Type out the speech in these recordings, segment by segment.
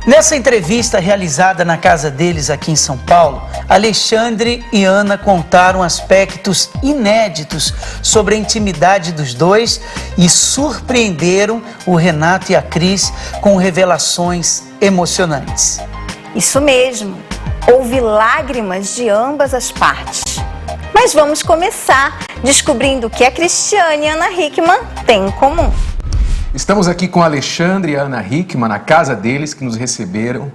Nessa entrevista realizada na casa deles aqui em São Paulo, Alexandre e Ana contaram aspectos inéditos sobre a intimidade dos dois e surpreenderam o Renato e a Cris com revelações emocionantes. Isso mesmo, houve lágrimas de ambas as partes. Mas vamos começar descobrindo o que a Cristiane e a Ana Hickman têm em comum. Estamos aqui com Alexandre e a Ana Hickman, na casa deles, que nos receberam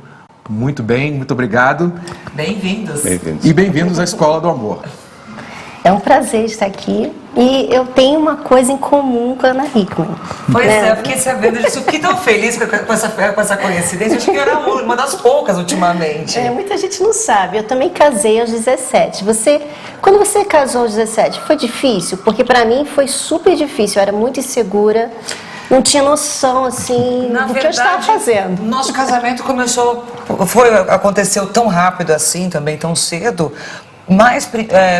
muito bem, muito obrigado. Bem-vindos. E bem-vindos à Escola do Amor. É um prazer estar aqui e eu tenho uma coisa em comum com a Ana Hickman. Pois é, eu fiquei sabendo disso, eu fiquei tão feliz com essa coincidência, acho que eu era uma das poucas ultimamente. Muita gente não sabe, eu também casei aos 17. Quando você casou aos 17, foi difícil? Porque para mim foi super difícil, eu era muito insegura. Não tinha noção, assim, do que eu estava fazendo. Nosso casamento aconteceu tão rápido assim, também tão cedo, mas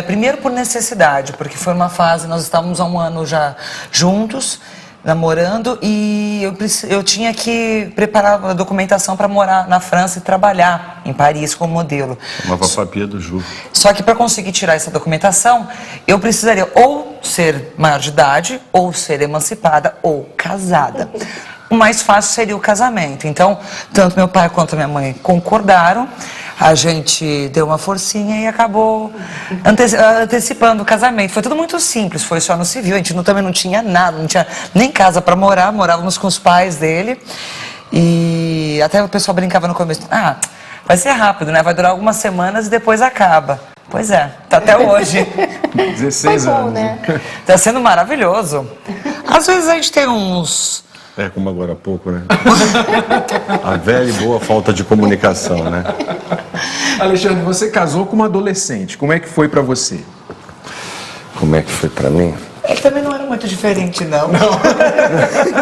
primeiro por necessidade, porque foi uma fase, nós estávamos há um ano já juntos, namorando, e eu tinha que preparar a documentação para morar na França e trabalhar em Paris como modelo. Chamava papia do Ju. Só que para conseguir tirar essa documentação, eu precisaria ou ser maior de idade, ou ser emancipada, ou casada. O mais fácil seria o casamento. Então, tanto meu pai quanto minha mãe concordaram, a gente deu uma forcinha e acabou antecipando o casamento. Foi tudo muito simples, foi só no civil, a gente também não tinha nada, não tinha nem casa para morar, morávamos com os pais dele. E até o pessoal brincava no começo, vai ser rápido, né? Vai durar algumas semanas e depois acaba. Pois é, tá até hoje. 16 Foi bom, anos. né? Tá sendo maravilhoso. Às vezes a gente tem uns... Como agora há pouco, né? A velha e boa falta de comunicação, né? Alexandre, você casou com uma adolescente, como é que foi pra você? Como é que foi pra mim? Também não era muito diferente, não.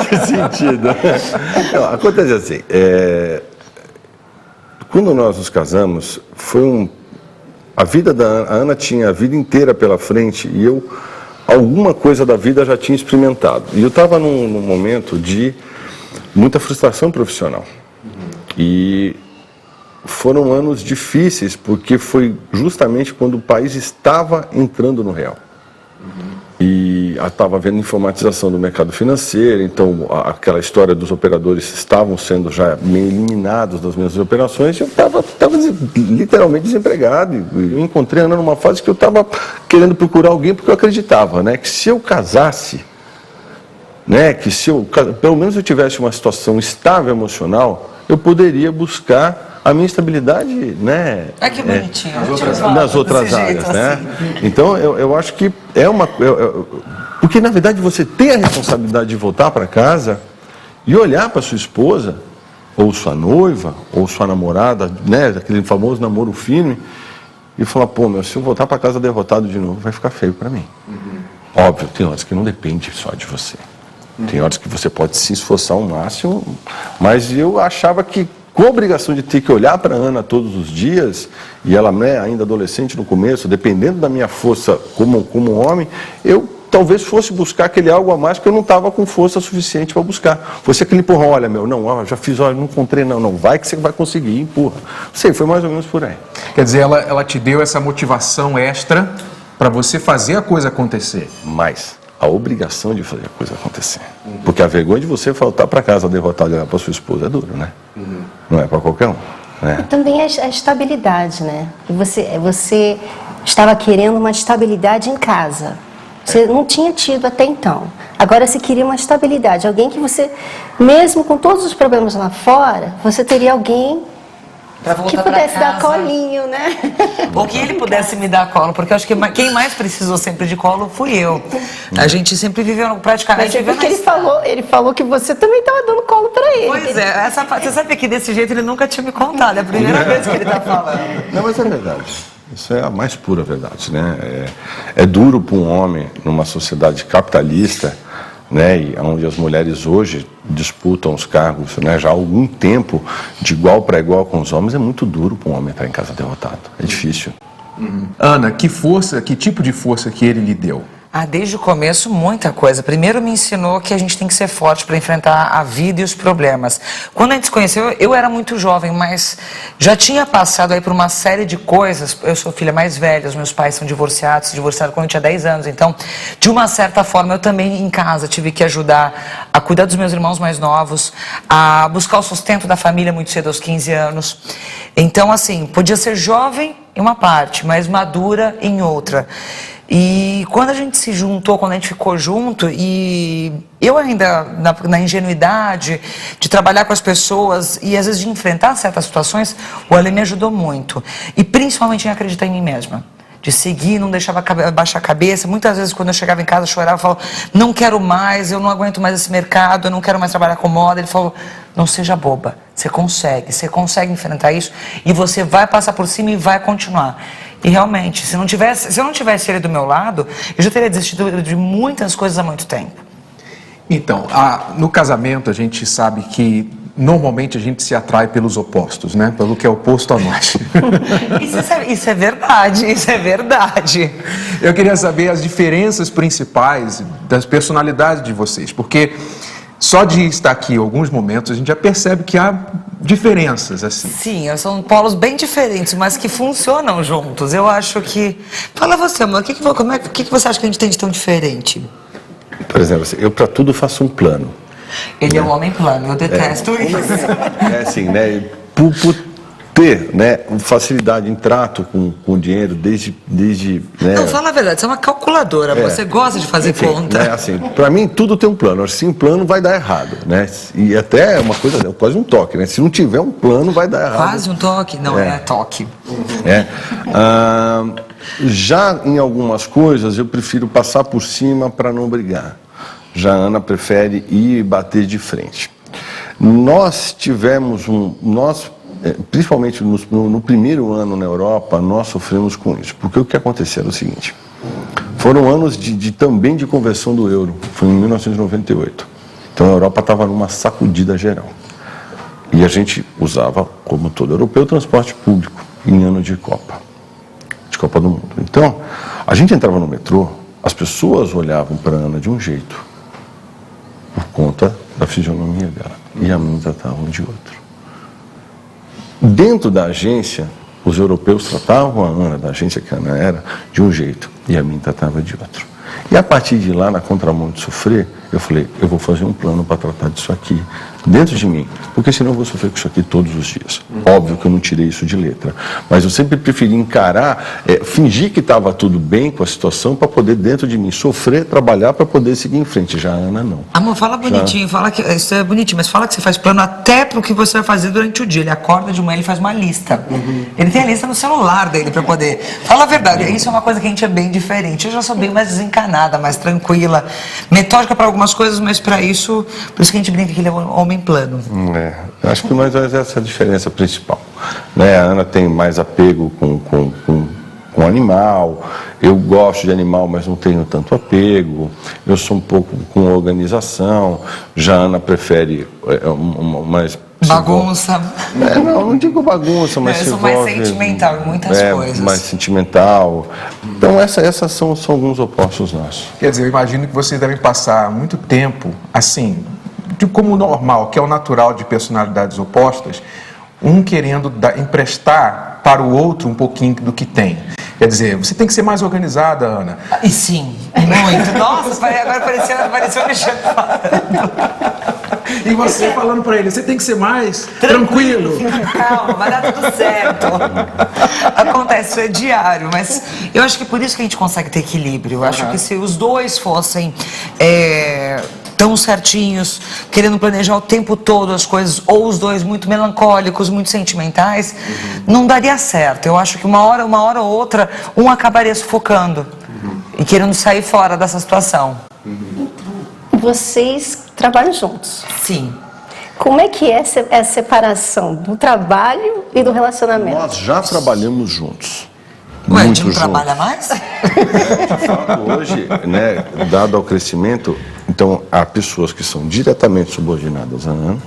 Que sentido? Não, acontece assim, quando nós nos casamos, a vida da Ana, a Ana tinha a vida inteira pela frente e eu alguma coisa da vida já tinha experimentado. E eu estava num momento de muita frustração profissional. E foram anos difíceis, porque foi justamente quando o país estava entrando no real. E estava havendo informatização do mercado financeiro, então aquela história dos operadores estavam sendo já meio eliminados das minhas operações, e eu estava literalmente desempregado. E eu encontrei a Ana numa fase que eu estava querendo procurar alguém, porque eu acreditava, né, que se eu casasse, né, que se eu, pelo menos eu tivesse uma situação estável emocional, eu poderia buscar a minha estabilidade, né? Que bonitinho. Nas outras áreas, né? Assim. Então, eu acho que porque, na verdade, você tem a responsabilidade de voltar para casa e olhar para sua esposa, ou sua noiva, ou sua namorada, né? Aquele famoso namoro firme, e falar, se eu voltar para casa derrotado de novo, vai ficar feio para mim. Óbvio, tem horas que não depende só de você. Tem horas que você pode se esforçar ao máximo, mas eu achava que, com a obrigação de ter que olhar para a Ana todos os dias, e ela, né, ainda adolescente no começo, dependendo da minha força como homem, eu talvez fosse buscar aquele algo a mais, porque eu não estava com força suficiente para buscar. Fosse aquele empurrão, já fiz, não encontrei, não, vai que você vai conseguir, empurra. Sei, foi mais ou menos por aí. Quer dizer, ela te deu essa motivação extra para você fazer a coisa acontecer. Mas a obrigação de fazer a coisa acontecer. Porque a vergonha de você voltar para casa derrotado para sua esposa é duro, né? Não é para qualquer um. Né? E também a estabilidade, né? Você estava querendo uma estabilidade em casa. Você não tinha tido até então. Agora você queria uma estabilidade. Alguém que você, mesmo com todos os problemas lá fora, você teria alguém que pudesse dar colinho, né? Ou que ele pudesse me dar colo, porque eu acho que quem mais precisou sempre de colo fui eu. A gente sempre viveu praticamente... Mas porque ele falou que você também estava dando colo para ele. Pois é, você sabe que desse jeito ele nunca tinha me contado, é a primeira vez que ele está falando. Não, mas é verdade. Isso é a mais pura verdade, né? É duro para um homem, numa sociedade capitalista, né, e onde as mulheres hoje disputam os cargos, né, já há algum tempo, de igual para igual com os homens, é muito duro para um homem estar em casa derrotado. É difícil. Ana, que tipo de força que ele lhe deu? Desde o começo, muita coisa. Primeiro me ensinou que a gente tem que ser forte para enfrentar a vida e os problemas. Quando a gente se conheceu, eu era muito jovem, mas já tinha passado aí por uma série de coisas. Eu sou filha mais velha, os meus pais são divorciados quando eu tinha 10 anos. Então, de uma certa forma, eu também em casa tive que ajudar a cuidar dos meus irmãos mais novos, a buscar o sustento da família muito cedo, aos 15 anos. Então, assim, podia ser jovem em uma parte, mas madura em outra. E quando a gente se juntou, quando a gente ficou junto, e eu ainda na ingenuidade de trabalhar com as pessoas e às vezes de enfrentar certas situações, o Ale me ajudou muito. E principalmente em acreditar em mim mesma. De seguir, não deixava baixar a cabeça. Muitas vezes quando eu chegava em casa, eu chorava, eu falava, não quero mais, eu não aguento mais esse mercado, eu não quero mais trabalhar com moda. Ele falou, não seja boba, você consegue enfrentar isso e você vai passar por cima e vai continuar. E realmente, se eu não tivesse ele do meu lado, eu já teria desistido de muitas coisas há muito tempo. Então, no casamento a gente sabe que normalmente a gente se atrai pelos opostos, né? Pelo que é oposto a nós. Isso é verdade. Eu queria saber as diferenças principais das personalidades de vocês, porque só de estar aqui em alguns momentos a gente já percebe que há diferenças, assim. Sim, são polos bem diferentes, mas que funcionam juntos. Eu acho que... Fala você, amor, o que você acha que a gente tem de tão diferente? Por exemplo, assim, eu para tudo faço um plano. Ele é um homem plano, eu detesto isso. É assim, né? Por ter, né, facilidade em trato com o dinheiro desde né? Não, fala a verdade, você é uma calculadora, você gosta de fazer conta. Né, assim, para mim tudo tem um plano. Se um plano vai dar errado, né? E até é uma coisa, quase um toque, né? Se não tiver um plano vai dar errado. Quase um toque? Não, é toque. Já em algumas coisas eu prefiro passar por cima para não brigar. Já a Ana prefere ir bater de frente. Nós tivemos principalmente no primeiro ano na Europa, nós sofremos com isso. Porque o que aconteceu era o seguinte, foram anos também de conversão do euro, foi em 1998. Então a Europa estava numa sacudida geral. E a gente usava, como todo europeu, transporte público em ano de Copa do Mundo. Então, a gente entrava no metrô, as pessoas olhavam para a Ana de um jeito, por conta da fisionomia dela, e a mim tratavam de outro. Dentro da agência, os europeus tratavam a Ana, da agência que a Ana era, de um jeito, e a mim tratava de outro. E a partir de lá, na contramão de sofrer, eu falei, eu vou fazer um plano para tratar disso aqui, dentro de mim, porque senão eu vou sofrer com isso aqui todos os dias. Óbvio que eu não tirei isso de letra, mas eu sempre preferi encarar, fingir que estava tudo bem com a situação para poder dentro de mim sofrer, trabalhar para poder seguir em frente. Já a Ana não. Amor, fala bonitinho, fala que isso é bonitinho, mas fala que você faz plano até pro que você vai fazer durante o dia. Ele acorda de manhã, ele faz uma lista. Ele tem a lista no celular dele para poder. Fala a verdade, isso é uma coisa que a gente é bem diferente. Eu já sou bem mais desencanada, mais tranquila, metódica para algumas coisas, mas para isso, por isso que a gente brinca que ele é um homem plano. Acho que nós essa é a diferença principal, né? A Ana tem mais apego com animal, eu gosto de animal, mas não tenho tanto apego, eu sou um pouco com organização, já a Ana prefere mais bagunça. Não digo bagunça, mas eu sou mais sentimental em muitas coisas. Mais sentimental. Então essas são alguns opostos nossos. Quer dizer, eu imagino que vocês devem passar muito tempo, assim, como normal, que é o natural de personalidades opostas, um querendo emprestar para o outro um pouquinho do que tem. Quer dizer, você tem que ser mais organizada, Ana. E sim, muito. Nossa, agora pareceu mexer. E você falando para ele, você tem que ser mais tranquilo. Calma, vai dar tudo certo. Acontece, isso é diário, mas eu acho que por isso que a gente consegue ter equilíbrio. Eu acho que se os dois fossem tão certinhos, querendo planejar o tempo todo as coisas, ou os dois muito melancólicos, muito sentimentais, não daria certo. Eu acho que uma hora ou outra, um acabaria sufocando e querendo sair fora dessa situação. Vocês trabalham juntos? Sim. Como é que é a separação do trabalho e do relacionamento? Nós já trabalhamos juntos. Ué, a gente não trabalha mais? Hoje, né, dado ao crescimento, então há pessoas que são diretamente subordinadas a Ana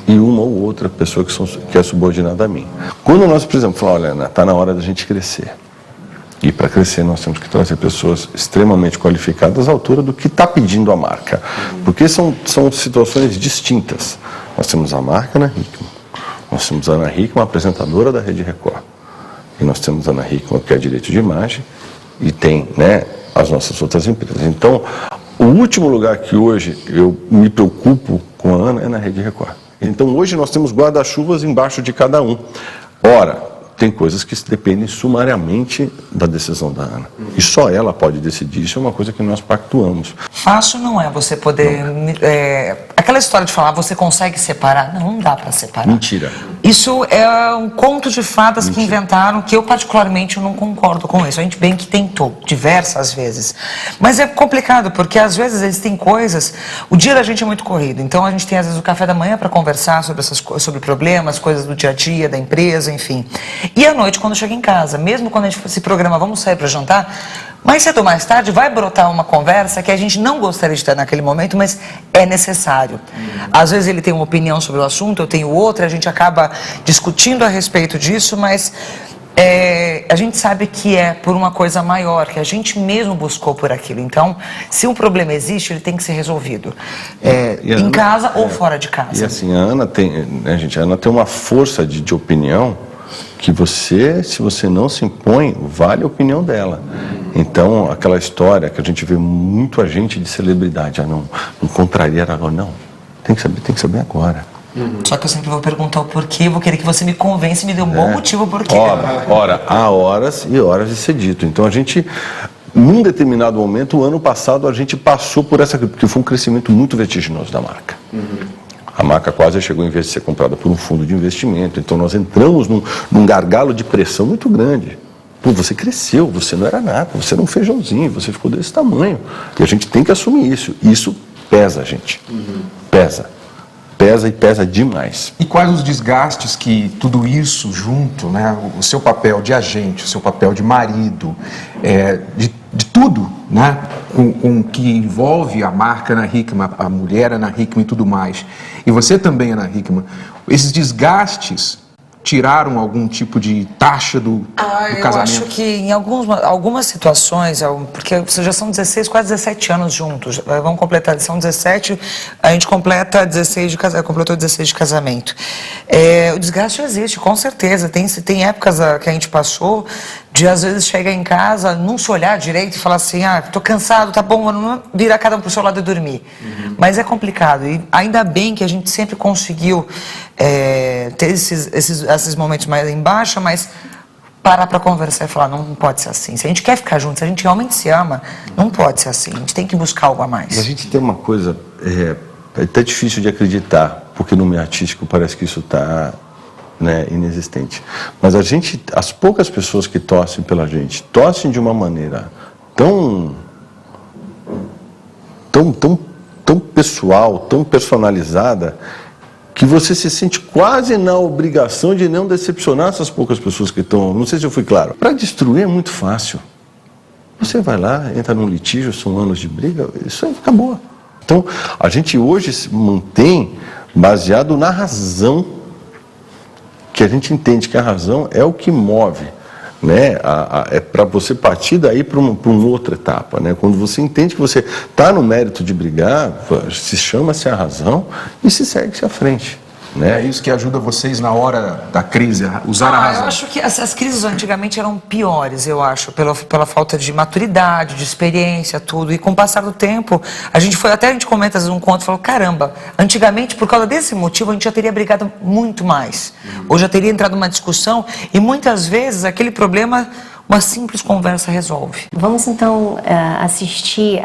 e uma ou outra pessoa que é subordinada a mim. Quando nós precisamos falar, olha, Ana, está na hora da gente crescer. E para crescer nós temos que trazer pessoas extremamente qualificadas à altura do que está pedindo a marca. Porque são situações distintas. Nós temos a marca Ana Hickman, nós temos a Ana Hickman, apresentadora da Rede Record. E nós temos a Ana Hickman, que é direito de imagem, e tem, né, as nossas outras empresas. Então, o último lugar que hoje eu me preocupo com a Ana é na Rede Record. Então, hoje nós temos guarda-chuvas embaixo de cada um. Ora, tem coisas que dependem sumariamente da decisão da Ana. E só ela pode decidir. Isso é uma coisa que nós pactuamos. Fácil não é você poder... aquela história de falar, você consegue separar? Não dá para separar. Mentira. Isso é um conto de fadas que inventaram, que eu particularmente não concordo com isso. A gente bem que tentou, diversas vezes. Mas é complicado, porque às vezes existem coisas... O dia da gente é muito corrido, então a gente tem às vezes o café da manhã para conversar sobre problemas, coisas do dia a dia, da empresa, enfim. E à noite, quando chega em casa, mesmo quando a gente se programa, vamos sair para jantar, mais cedo ou mais tarde vai brotar uma conversa que a gente não gostaria de ter naquele momento, mas é necessário. Às vezes ele tem uma opinião sobre o assunto, eu tenho outra, a gente acaba discutindo a respeito disso, mas a gente sabe que é por uma coisa maior, que a gente mesmo buscou por aquilo. Então, se um problema existe, ele tem que ser resolvido. Em casa ou fora de casa. E assim, a Ana tem, né, gente, a Ana tem uma força de opinião que se você não se impõe, vale a opinião dela. Então, aquela história que a gente vê muito agente de celebridade, não contraria agora, não, tem que saber agora. Só que eu sempre vou perguntar o porquê, vou querer que você me convença e me dê um bom motivo porquê. Ora, há horas e horas de ser dito. Então, a gente, num determinado momento, o ano passado, a gente passou por essa, porque foi um crescimento muito vertiginoso da marca. A marca quase chegou, em vez de ser comprada por um fundo de investimento. Então, nós entramos num gargalo de pressão muito grande. Pô, você cresceu, você não era nada, você era um feijãozinho, você ficou desse tamanho. E a gente tem que assumir isso. Isso pesa, gente. Pesa. Pesa e pesa demais. E quais os desgastes que tudo isso junto, né, o seu papel de agente, o seu papel de marido, de tudo, né, com que envolve a marca Ana Hickman, a mulher Ana Hickman e tudo mais, e você também, Ana Hickman, esses desgastes tiraram algum tipo de taxa do casamento? Eu acho que em algumas situações, porque já são 16, quase 17 anos juntos, vamos completar, são 17, a gente completa 16 de casamento, completou 16 de casamento. O desgaste existe, com certeza, tem épocas que a gente passou, de às vezes chegar em casa, não se olhar direito e falar assim, tô cansado, tá bom, não virar cada um pro seu lado e dormir. Mas é complicado, e ainda bem que a gente sempre conseguiu ter esses momentos mais em baixa, mas parar para conversar e falar, não pode ser assim. Se a gente quer ficar junto, se a gente realmente se ama, não pode ser assim. A gente tem que buscar algo a mais. E a gente tem uma coisa, é até difícil de acreditar, porque no meio artístico parece que isso está, né, inexistente. Mas as poucas pessoas que torcem pela gente, torcem de uma maneira tão pessoal, tão personalizada, que você se sente quase na obrigação de não decepcionar essas poucas pessoas que estão... Não sei se eu fui claro. Para destruir é muito fácil. Você vai lá, entra num litígio, são anos de briga, isso aí acabou. Então, a gente hoje se mantém baseado na razão, que a gente entende que a razão é o que move, né? É para você partir daí para uma outra etapa, né? Quando você entende que você está no mérito de brigar, se chama-se a razão e se segue-se à frente, né? É isso que ajuda vocês na hora da crise, a usar a razão. Eu acho que as crises antigamente eram piores, eu acho, pela falta de maturidade, de experiência, tudo. E com o passar do tempo, a gente comenta às vezes um conto e falou, caramba, antigamente, por causa desse motivo, a gente já teria brigado muito mais. Ou já teria entrado numa discussão e muitas vezes aquele problema, uma simples conversa resolve. Vamos então assistir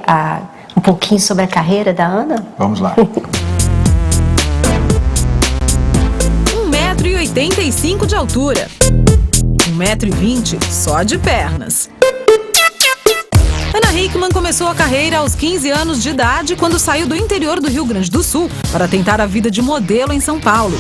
um pouquinho sobre a carreira da Ana? Vamos lá. 1,85 m de altura, 1,20 m só de pernas. Ana Hickman começou a carreira aos 15 anos de idade, quando saiu do interior do Rio Grande do Sul para tentar a vida de modelo em São Paulo.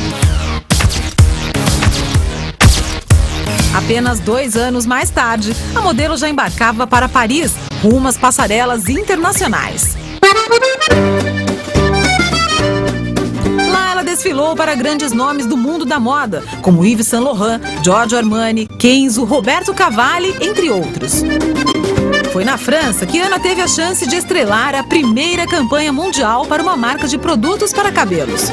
Apenas 2 anos mais tarde, a modelo já embarcava para Paris, rumo às passarelas internacionais. Lá ela desfilou desfilou para grandes nomes do mundo da moda, como Yves Saint Laurent, Giorgio Armani, Kenzo, Roberto Cavalli, entre outros. Foi na França que Ana teve a chance de estrelar a primeira campanha mundial para uma marca de produtos para cabelos.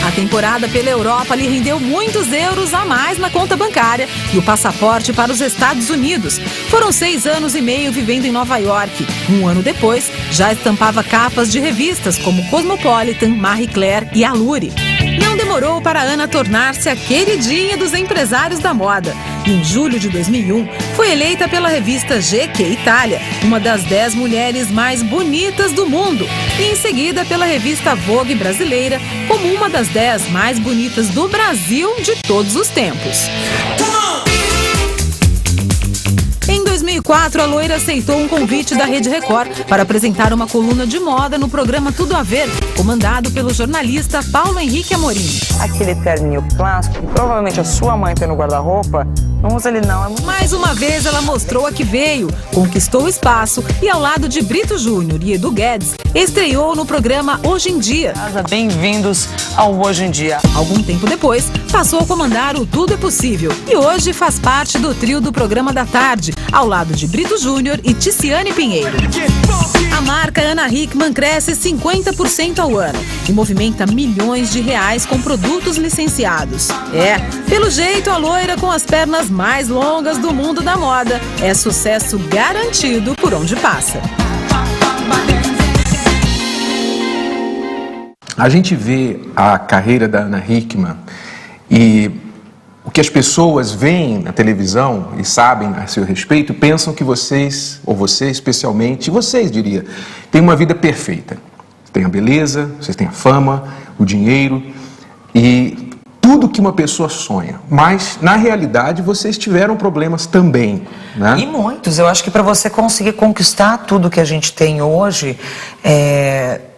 A temporada pela Europa lhe rendeu muitos euros a mais na conta bancária e o passaporte para os Estados Unidos. Foram 6 anos e meio vivendo em Nova York. Um ano depois, já estampava capas de revistas como Cosmopolitan, Marie Claire e Allure. Não demorou para Ana tornar-se a queridinha dos empresários da moda. E em julho de 2001, foi eleita pela revista GQ Itália, uma das 10 mulheres mais bonitas do mundo. E em seguida pela revista Vogue brasileira, como uma das 10 mais bonitas do Brasil de todos os tempos. Em 2004, a loira aceitou um convite da Rede Record para apresentar uma coluna de moda no programa Tudo a Ver, comandado pelo jornalista Paulo Henrique Amorim. Aquele terninho clássico, que provavelmente a sua mãe tem no guarda-roupa, não usa ele não. Mais uma vez, ela mostrou a que veio, conquistou o espaço e, ao lado de Brito Júnior e Edu Guedes, estreou no programa Hoje em Dia. Bem-vindos ao Hoje em Dia. Algum tempo depois, passou a comandar o Tudo é Possível e hoje faz parte do trio do Programa da Tarde, ao lado de Brito Júnior e Ticiane Pinheiro. A marca Ana Hickman cresce 50% ao ano e movimenta milhões de reais com produtos licenciados. Pelo jeito, a loira com as pernas mais longas do mundo da moda é sucesso garantido por onde passa. A gente vê a carreira da Ana Hickman e o que as pessoas veem na televisão e sabem a seu respeito, pensam que vocês, ou você especialmente, vocês diria, têm uma vida perfeita. Tem a beleza, vocês têm a fama, o dinheiro e tudo que uma pessoa sonha. Mas, na realidade, vocês tiveram problemas também, né? E muitos. Eu acho que para você conseguir conquistar tudo que a gente tem hoje,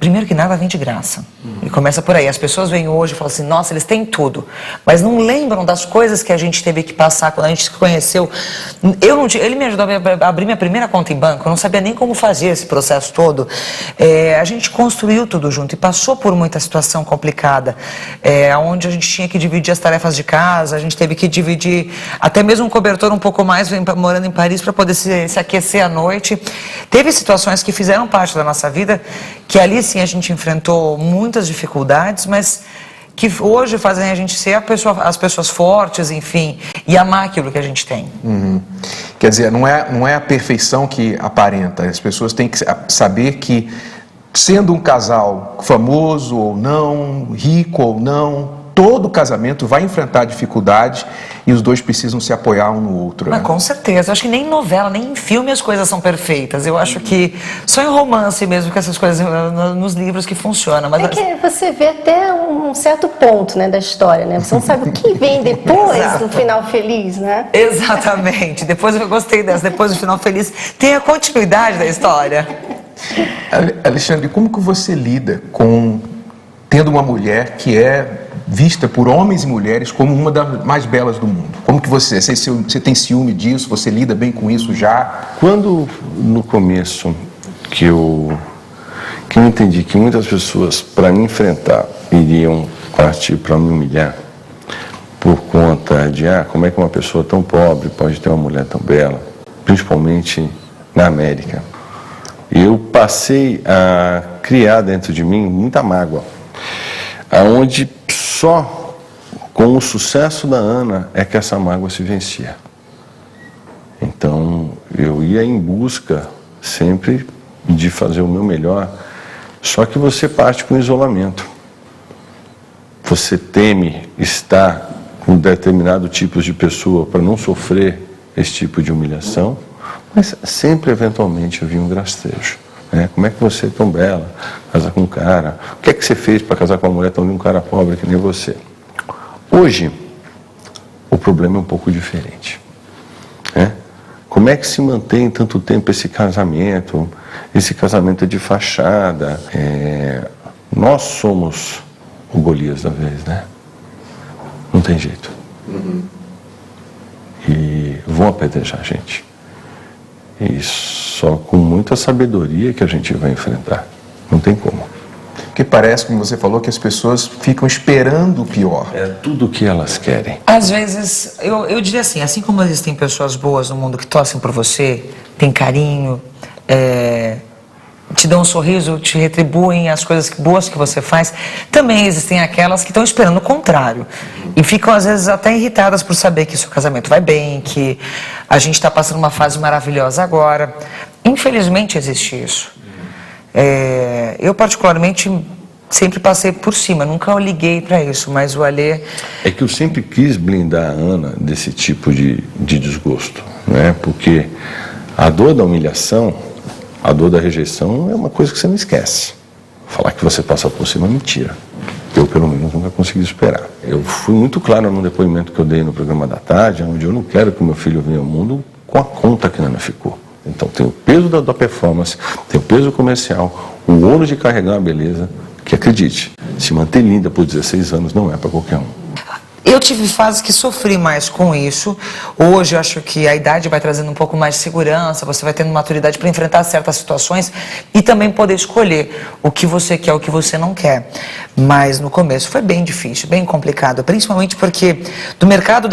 primeiro que nada vem de graça. E começa por aí. As pessoas vêm hoje e falam assim, nossa, eles têm tudo. Mas não lembram das coisas que a gente teve que passar quando a gente se conheceu. Ele me ajudou a abrir minha primeira conta em banco. Eu não sabia nem como fazer esse processo todo. A gente construiu tudo junto e passou por muita situação complicada. Onde a gente tinha que dividir as tarefas de casa, a gente teve que dividir até mesmo um cobertor um pouco mais, morando em Paris, para poder se aquecer à noite. Teve situações que fizeram parte da nossa vida, que ali sim a gente enfrentou muitas dificuldades, mas que hoje fazem a gente ser as pessoas fortes, enfim, e amar aquilo que a gente tem. Quer dizer, não é a perfeição que aparenta, as pessoas têm que saber que, sendo um casal famoso ou não, rico ou não, todo casamento vai enfrentar dificuldades e os dois precisam se apoiar um no outro. Mas com certeza. Eu acho que nem em novela, nem em filme as coisas são perfeitas. Eu acho que só em romance mesmo que essas coisas, nos livros que funcionam. Mas que você vê até um certo ponto, né, da história, né? Você não sabe o que vem depois do final feliz, né? Exatamente. Depois eu gostei dessa. Depois do final feliz tem a continuidade da história. Alexandre, como que você lida com tendo uma mulher que é vista por homens e mulheres como uma das mais belas do mundo? Como que você tem ciúme disso? Você lida bem com isso já? Quando, no começo, que eu entendi que muitas pessoas, para me enfrentar, iriam partir para me humilhar, por conta de, como é que uma pessoa tão pobre pode ter uma mulher tão bela, principalmente na América. Eu passei a criar dentro de mim muita mágoa, aonde só com o sucesso da Ana é que essa mágoa se vencia. Então, eu ia em busca sempre de fazer o meu melhor, só que você parte com isolamento. Você teme estar com determinado tipo de pessoa para não sofrer esse tipo de humilhação, mas sempre, eventualmente, havia um gracejo. Como é que você é tão bela, casar com um cara? O que é que você fez para casar com uma mulher tão linda, um cara pobre que nem você? Hoje, o problema é um pouco diferente. Como é que se mantém tanto tempo esse casamento? Esse casamento é de fachada. Nós somos o Golias da vez, né? Não tem jeito. E vão apedrejar a gente. E só com muita sabedoria que a gente vai enfrentar. Não tem como. Porque parece, como você falou, que as pessoas ficam esperando o pior. É tudo o que elas querem. Às vezes, eu diria assim como existem pessoas boas no mundo que torcem por você, tem carinho, te dão um sorriso, te retribuem as coisas boas que você faz, também existem aquelas que estão esperando o contrário. E ficam, às vezes, até irritadas por saber que seu casamento vai bem, que a gente está passando uma fase maravilhosa agora. Infelizmente, existe isso. Eu, particularmente, sempre passei por cima, nunca eu liguei para isso, mas o Alê... É que eu sempre quis blindar a Ana desse tipo de desgosto, né? Porque a dor da humilhação, a dor da rejeição é uma coisa que você não esquece. Falar que você passa por cima é mentira. Eu, pelo menos, nunca consegui superar. Eu fui muito claro no depoimento que eu dei no programa da tarde, onde eu não quero que o meu filho venha ao mundo com a conta que a Ana ficou. Então tem o peso da performance, tem o peso comercial, o ônus de carregar uma beleza, que acredite, se manter linda por 16 anos não é para qualquer um. Eu tive fases que sofri mais com isso. Hoje eu acho que a idade vai trazendo um pouco mais de segurança, você vai tendo maturidade para enfrentar certas situações e também poder escolher o que você quer, o que você não quer. Mas no começo foi bem difícil, bem complicado, principalmente porque do mercado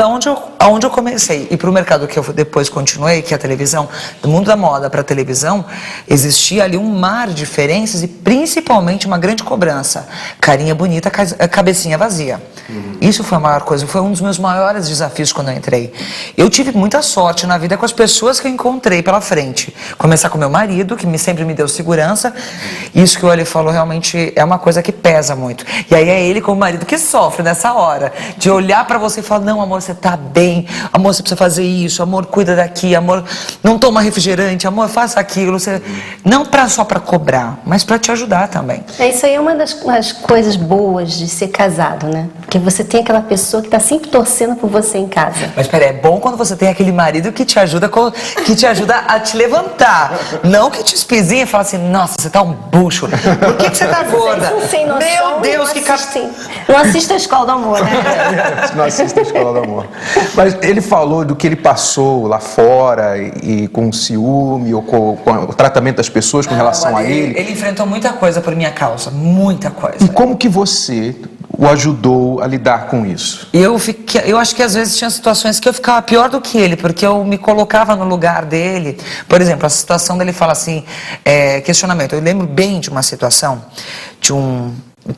aonde eu comecei e para o mercado que eu depois continuei, que é a televisão, do mundo da moda para a televisão, existia ali um mar de diferenças e principalmente uma grande cobrança. Carinha bonita, cabecinha vazia. Isso foi a maior coisa, foi um dos meus maiores desafios quando eu entrei. Eu tive muita sorte na vida com as pessoas que eu encontrei pela frente. Começar com meu marido, que sempre me deu segurança. Isso que o Ali falou realmente é uma coisa que pesa muito. E aí é ele como marido que sofre nessa hora, de olhar pra você e falar, não amor, você tá bem, amor, você precisa fazer isso, amor, cuida daqui, amor, não toma refrigerante, amor, faça aquilo. Você... Não só pra cobrar, mas pra te ajudar também. Isso aí é uma das coisas boas de ser casado, né? Porque você tem aquela pessoa que está sempre torcendo por você em casa. Mas peraí, é bom quando você tem aquele marido que te ajuda a te levantar. Não que te espizinha e fala assim, nossa, você tá um bucho. Por que você tá gorda? Sem noção, meu Deus, que não assista a Escola do Amor, né? Não assista a Escola do Amor. Mas ele falou do que ele passou lá fora e com o ciúme ou com o tratamento das pessoas com relação a ele. Ele enfrentou muita coisa por minha causa, muita coisa. E como que você o ajudou a lidar com isso? Eu acho que às vezes tinha situações que eu ficava pior do que ele, porque eu me colocava no lugar dele. Por exemplo, a situação dele fala assim, questionamento. Eu lembro bem de uma situação de um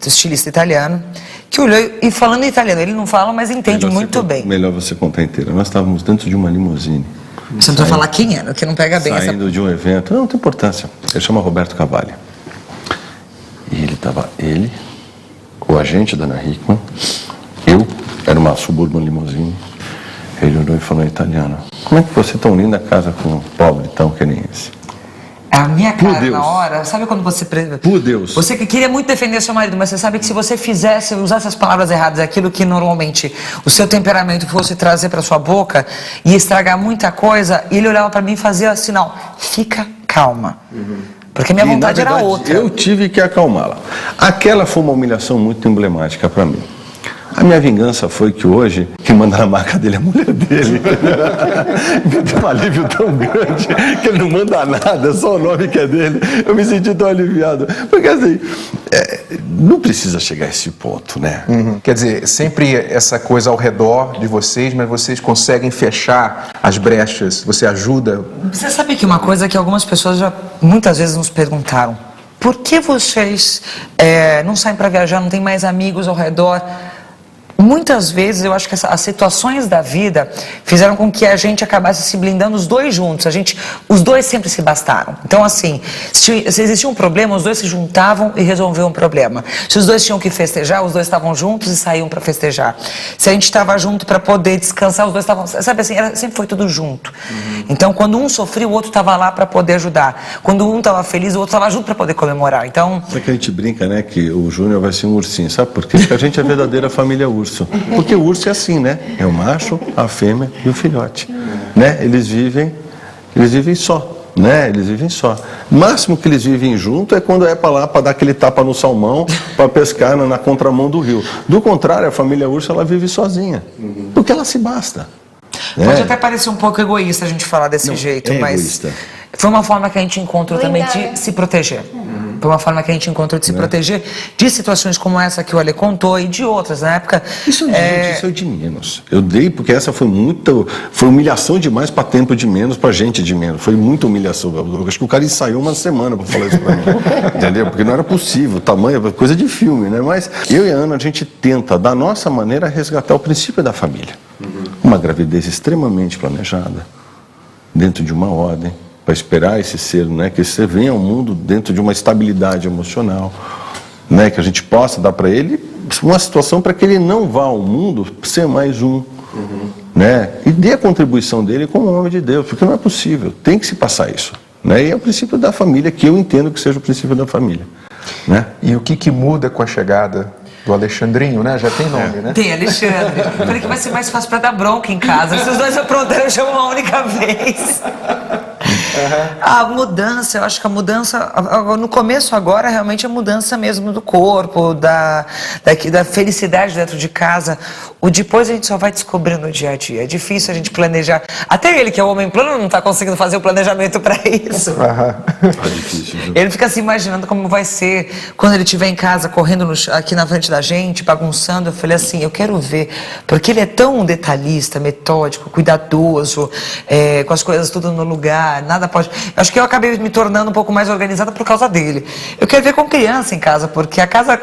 estilista italiano que olhou e falando italiano, ele não fala, mas entende muito bem. Melhor você contar inteira. Nós estávamos dentro de uma limusine. Você não vai falar quem era, que não pega bem essa... Saindo de um evento, não tem importância. Ele chama Roberto Cavalli. E ele, o agente da Ana Hickman, era uma Suburban limusine. Ele olhou e falou em italiano, como é que você tão linda casa com um pobre tão que nem esse? A minha cara na hora, sabe quando você... Por Deus. Você que queria muito defender seu marido, mas você sabe que se você usasse as palavras erradas, aquilo que normalmente o seu temperamento fosse trazer para sua boca, ia estragar muita coisa, e ele olhava para mim e fazia sinal, fica calma. Porque minha vontade era outra. Eu tive que acalmá-la. Aquela foi uma humilhação muito emblemática para mim. A minha vingança foi que hoje, quem manda na marca dele é a mulher dele. Me deu um alívio tão grande que ele não manda nada, só o nome que é dele. Eu me senti tão aliviado. Porque assim, não precisa chegar a esse ponto, né? Quer dizer, sempre essa coisa ao redor de vocês, mas vocês conseguem fechar as brechas, você ajuda. Você sabe que uma coisa que algumas pessoas já muitas vezes nos perguntaram, por que vocês não saem para viajar, não tem mais amigos ao redor? Muitas vezes eu acho que as situações da vida fizeram com que a gente acabasse se blindando os dois juntos. Os dois sempre se bastaram. Então assim, se existia um problema, os dois se juntavam e resolviam o problema. Se os dois tinham que festejar, os dois estavam juntos e saíam para festejar. Se a gente estava junto para poder descansar, os dois estavam... Sabe assim, sempre foi tudo junto. Então quando um sofria, o outro estava lá para poder ajudar. Quando um estava feliz, o outro estava junto para poder comemorar. Então... Só que a gente brinca, né, que o Júnior vai ser um ursinho. Sabe por quê? Porque a gente é a verdadeira família urso. Porque o urso é assim, né? É o macho, a fêmea e o filhote, né? Eles vivem só, né? Eles vivem só. O máximo que eles vivem junto é quando é para lá para dar aquele tapa no salmão para pescar na contramão do rio. Do contrário, a família urso ela vive sozinha, porque ela se basta. Pode até parecer um pouco egoísta a gente falar desse jeito, mas egoísta. foi uma forma que a gente encontrou também de se proteger. Foi uma forma que a gente encontrou de se proteger de situações como essa que o Ale contou e de outras. Na época... Isso é de menos. Eu dei porque essa foi humilhação demais para tempo de menos, para gente de menos. Foi muita humilhação. Eu acho que o cara ensaiou uma semana para falar isso para mim. Entendeu? Porque não era possível. O tamanho é coisa de filme, né? Mas eu e a Ana, a gente tenta, da nossa maneira, resgatar o princípio da família. Uma gravidez extremamente planejada, dentro de uma ordem, para esperar esse ser, né, que esse ser venha ao mundo dentro de uma estabilidade emocional, né, que a gente possa dar para ele uma situação para que ele não vá ao mundo ser mais um, né, e dê a contribuição dele como homem de Deus, porque não é possível, tem que se passar isso, né, e é o princípio da família, que eu entendo que seja o princípio da família, né. E o que muda com a chegada do Alexandrinho, né? Já tem nome, né? Tem, Alexandre. Eu falei que vai ser mais fácil para dar bronca em casa. Se os dois aprontaram, eu chamo uma única vez. A mudança, eu acho que a mudança, no começo agora, realmente a mudança mesmo do corpo, da felicidade dentro de casa. O depois a gente só vai descobrir no dia a dia. É difícil a gente planejar. Até ele, que é o homem plano, não está conseguindo fazer o planejamento para isso. É difícil, viu? Ele fica se imaginando como vai ser quando ele estiver em casa, correndo aqui na frente da gente, bagunçando. Eu falei assim, eu quero ver, porque ele é tão detalhista, metódico, cuidadoso, com as coisas tudo no lugar, nada pode... Acho que eu acabei me tornando um pouco mais organizada por causa dele. Eu quero ver com criança em casa, porque a casa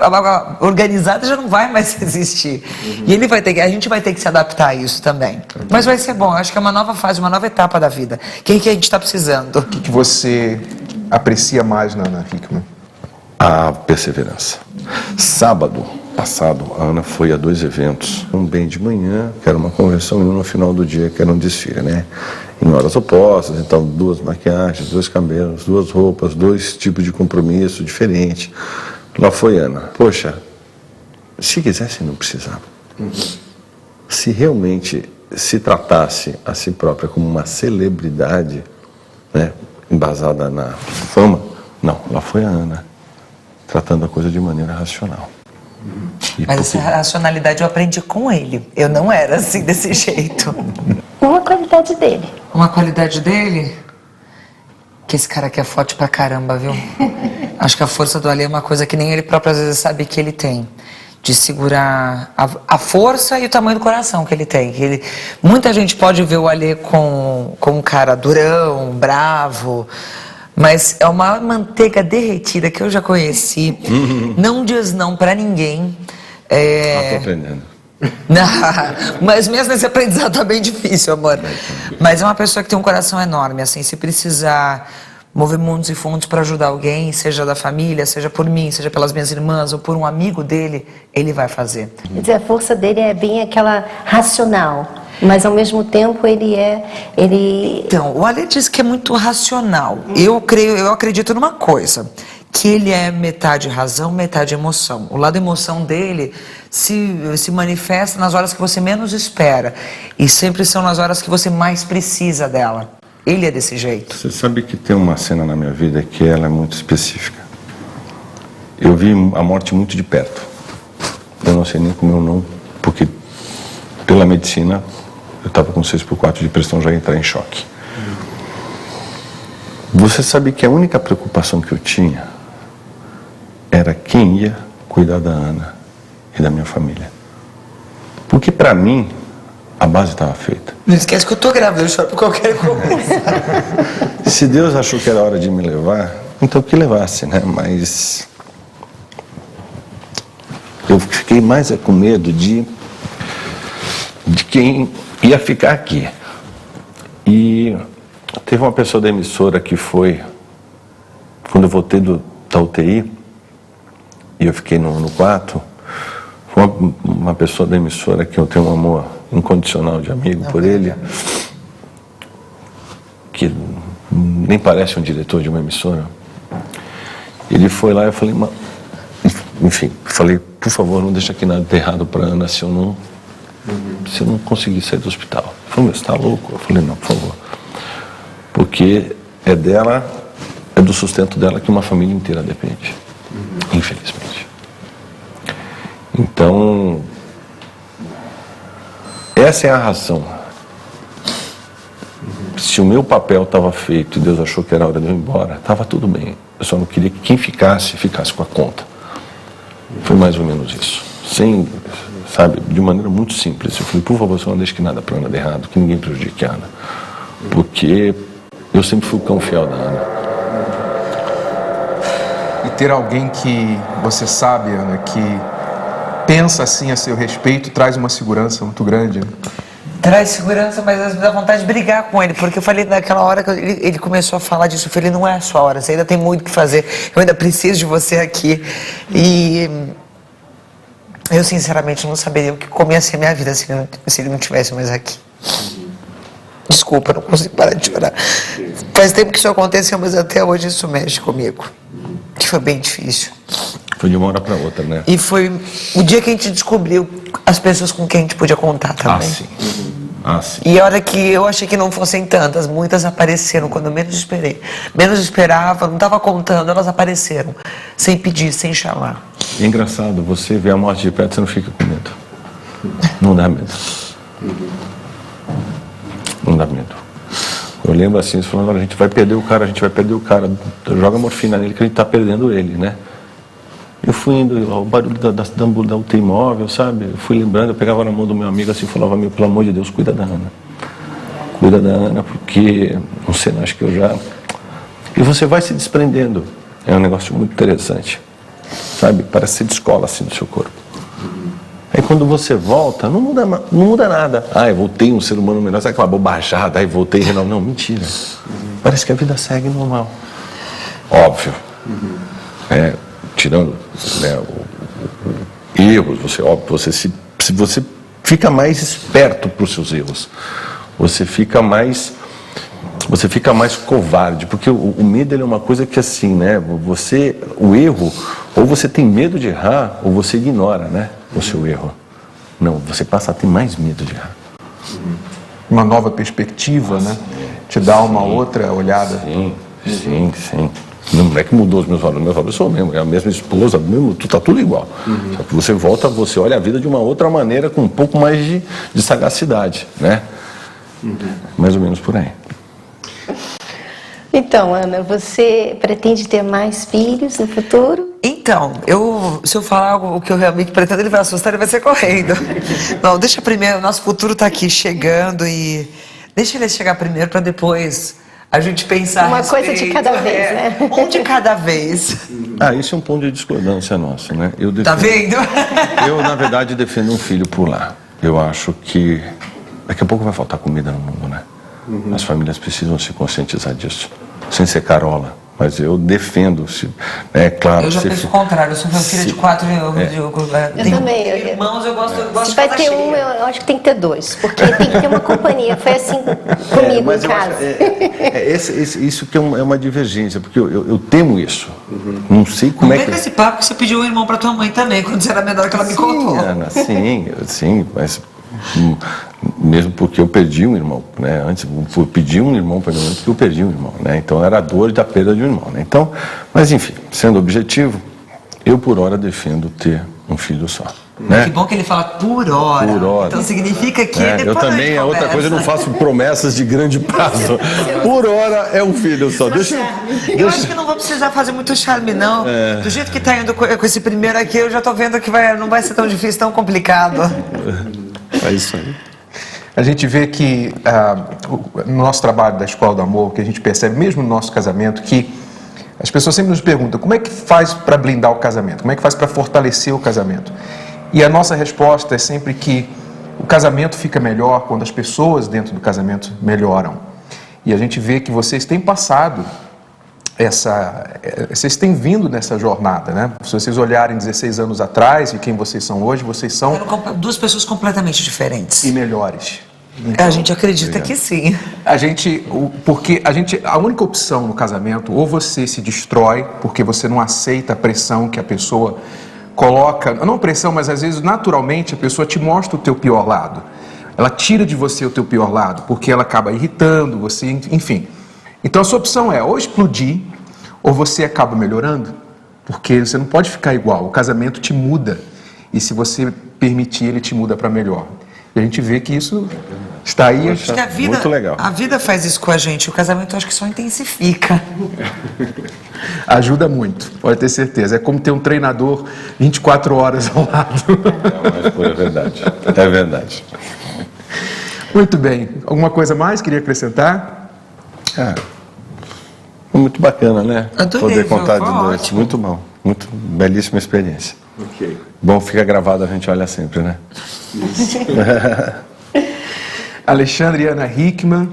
organizada já não vai mais existir. E ele vai ter a gente vai ter que se adaptar a isso também. Mas vai ser bom, acho que é uma nova fase, uma nova etapa da vida. Que a gente está precisando. O que você aprecia mais na Ana Hickman? A perseverança. Sábado passado, a Ana foi a 2 eventos. Um bem de manhã, que era uma convenção, e um no final do dia, que era um desfile, né? Em horas opostas, então 2 maquiagens, 2 cabelos, 2 roupas, 2 tipos de compromisso diferentes. Lá foi Ana. Poxa, se quisesse, não precisava. Se realmente se tratasse a si própria como uma celebridade, né, embasada na fama, não, lá foi a Ana, tratando a coisa de maneira racional. Mas essa racionalidade eu aprendi com ele. Eu não era assim, desse jeito. Uma qualidade dele. Uma qualidade dele? Que esse cara aqui é forte pra caramba, viu? Acho que a força do Ale é uma coisa que nem ele próprio às vezes sabe que ele tem. De segurar a força e o tamanho do coração que ele tem. Muita gente pode ver o Ale com um cara durão, bravo, mas é uma manteiga derretida que eu já conheci. Não diz não pra ninguém. Tô aprendendo. Mas mesmo esse aprendizado tá bem difícil, amor. Mas é uma pessoa que tem um coração enorme, assim, se precisar mover mundos e fundos para ajudar alguém, seja da família, seja por mim, seja pelas minhas irmãs ou por um amigo dele, ele vai fazer. Quer dizer, a força dele é bem aquela racional, mas ao mesmo tempo ele... Então, o Ale diz que é muito racional. Eu acredito numa coisa, que ele é metade razão, metade emoção. O lado emoção dele se manifesta nas horas que você menos espera e sempre são nas horas que você mais precisa dela. Ele é desse jeito. Você sabe que tem uma cena na minha vida que ela é muito específica. Eu vi a morte muito de perto. Eu não sei nem como eu não... Porque pela medicina, eu estava com 6/4 de pressão, já ia entrar em choque. Você sabe que a única preocupação que eu tinha era quem ia cuidar da Ana e da minha família. Porque para mim, a base estava feita. Não esquece que eu tô grávida, eu choro por qualquer coisa. Se Deus achou que era hora de me levar, então que levasse, né? Mas eu fiquei mais com medo de quem ia ficar aqui. E teve uma pessoa da emissora que foi, quando eu voltei da UTI, e eu fiquei no quarto, foi uma pessoa da emissora que eu tenho um amor incondicional de amigo por ele, que nem parece um diretor de uma emissora. Ele foi lá e eu falei, enfim, falei, por favor, não deixa aqui nada de errado para Ana se eu não conseguir sair do hospital. Ele falou, você está louco? Eu falei, não, por favor. Porque é dela, é do sustento dela que uma família inteira depende, infelizmente. Então, essa é a razão. Se o meu papel estava feito e Deus achou que era hora de eu ir embora, estava tudo bem. Eu só não queria que quem ficasse com a conta. Foi mais ou menos isso. Sem, sabe, de maneira muito simples. Eu falei, por favor, você não deixe que nada para a Ana dê errado, que ninguém prejudique a Ana. Porque eu sempre fui o cão fiel da Ana. E ter alguém que você sabe, Ana, que pensa assim a seu respeito, traz uma segurança muito grande, né? Traz segurança, mas às vezes dá vontade de brigar com ele, porque eu falei naquela hora que ele começou a falar disso, eu falei, não é a sua hora, você ainda tem muito o que fazer, eu ainda preciso de você aqui. E eu sinceramente não saberia o que comia ser minha vida se ele não estivesse mais aqui. Desculpa, eu não consigo parar de chorar. Faz tempo que isso aconteceu, mas até hoje isso mexe comigo. Que foi bem difícil. Foi de uma hora para outra, né? E foi o dia que a gente descobriu as pessoas com quem a gente podia contar também. Ah, sim. Ah, sim. E a hora que eu achei que não fossem tantas, muitas apareceram quando eu menos esperei. Menos esperava, não estava contando, elas apareceram. Sem pedir, sem chamar. É engraçado, você vê a morte de perto, você não fica com medo. Não dá medo. Não dá medo. Eu lembro assim, falando, a gente vai perder o cara, joga morfina nele que a gente está perdendo ele, né? Eu fui indo, o barulho da UTI móvel, sabe? Eu fui lembrando, eu pegava na mão do meu amigo assim, falava, meu, pelo amor de Deus, cuida da Ana. Cuida da Ana, porque, não sei, acho que eu já... E você vai se desprendendo. É um negócio muito interessante, sabe? Parece ser de escola, assim, do seu corpo. Aí quando você volta, não muda nada. Ah, eu voltei um ser humano melhor, sabe aquela bobajada, aí voltei renal. Não, mentira. Parece que a vida segue normal. Óbvio. Tirando, né, erros, você fica mais esperto para os seus erros. Você fica mais covarde, porque o medo ele é uma coisa que assim, né, o erro, ou você tem medo de errar, ou você ignora, né, o seu erro. Não, você passa a ter mais medo de errar. Uma nova perspectiva, né? Te dá uma outra olhada. Sim. Não é que mudou os meus valores são o mesmo, é a mesma esposa, mesmo, tá tudo igual. Só que você volta, você olha a vida de uma outra maneira, com um pouco mais de sagacidade, né? Mais ou menos por aí. Então, Ana, você pretende ter mais filhos no futuro? Então, se eu falar o que eu realmente pretendo, ele vai assustar, ele vai ser correndo. Não, deixa primeiro, o nosso futuro está aqui chegando e deixa ele chegar primeiro para depois a gente pensar uma coisa de cada vez, né? Um de cada vez. Isso é um ponto de discordância nosso, né? Tá vendo? Eu, na verdade, defendo um filho por lá. Eu acho que daqui a pouco vai faltar comida no mundo, né? As famílias precisam se conscientizar disso, sem ser carola. Mas eu defendo, é claro. Eu já penso o contrário, eu sou minha filha de 4 eu também. Irmãos, eu gosto se vai ter um, eu acho que tem que ter 2, porque tem que ter uma companhia. Foi assim comigo em casa. Isso que é uma divergência, porque eu temo isso. Não sei como é que... Não esse papo que você pediu um irmão pra tua mãe também, quando você era menor, que ela me contou. Ana, sim, mas... mesmo porque eu perdi um irmão, né? Antes eu pedi um irmão para minha mãe porque eu perdi um irmão, né? Então era a dor da perda de um irmão, né? Então, mas enfim, sendo objetivo, eu por hora defendo ter um filho só. Né? Que bom que ele fala por hora. Por hora. Então significa que depois eu também, a outra coisa, eu não faço promessas de grande prazo. Por hora é um filho só. Eu acho que não vou precisar fazer muito charme, não. Do jeito que tá indo com esse primeiro aqui, eu já tô vendo que não vai ser tão difícil, tão complicado. É isso aí. A gente vê que no nosso trabalho da Escola do Amor, que a gente percebe mesmo no nosso casamento, que as pessoas sempre nos perguntam como é que faz para blindar o casamento, como é que faz para fortalecer o casamento. E a nossa resposta é sempre que o casamento fica melhor quando as pessoas dentro do casamento melhoram. E a gente vê que vocês têm passado vocês têm vindo nessa jornada, né? Se vocês olharem 16 anos atrás e quem vocês são hoje, vocês são... duas pessoas completamente diferentes. E melhores. Então, a gente acredita que sim. A única opção no casamento, ou você se destrói porque você não aceita a pressão que a pessoa coloca, não pressão, mas às vezes naturalmente a pessoa te mostra o teu pior lado. Ela tira de você o teu pior lado, porque ela acaba irritando você, enfim. Então a sua opção é ou explodir, ou você acaba melhorando, porque você não pode ficar igual, o casamento te muda, e se você permitir, ele te muda para melhor. E a gente vê que isso Está aí. Poxa, Acho que muito legal. a vida faz isso com a gente. O casamento eu acho que só intensifica. Ajuda muito, pode ter certeza. É como ter um treinador 24 horas ao lado. Mas, pô, é verdade. É verdade. Muito bem. Alguma coisa mais queria acrescentar? Foi muito bacana, né? Adorei, Poder contar foi de dois. ótimo. Muito bom. Muito belíssima experiência. Ok. Bom, fica gravado, a gente olha sempre, né? Alexandre e Ana Hickman,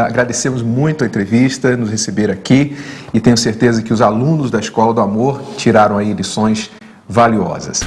agradecemos muito a entrevista, nos receber aqui e tenho certeza que os alunos da Escola do Amor tiraram aí lições valiosas.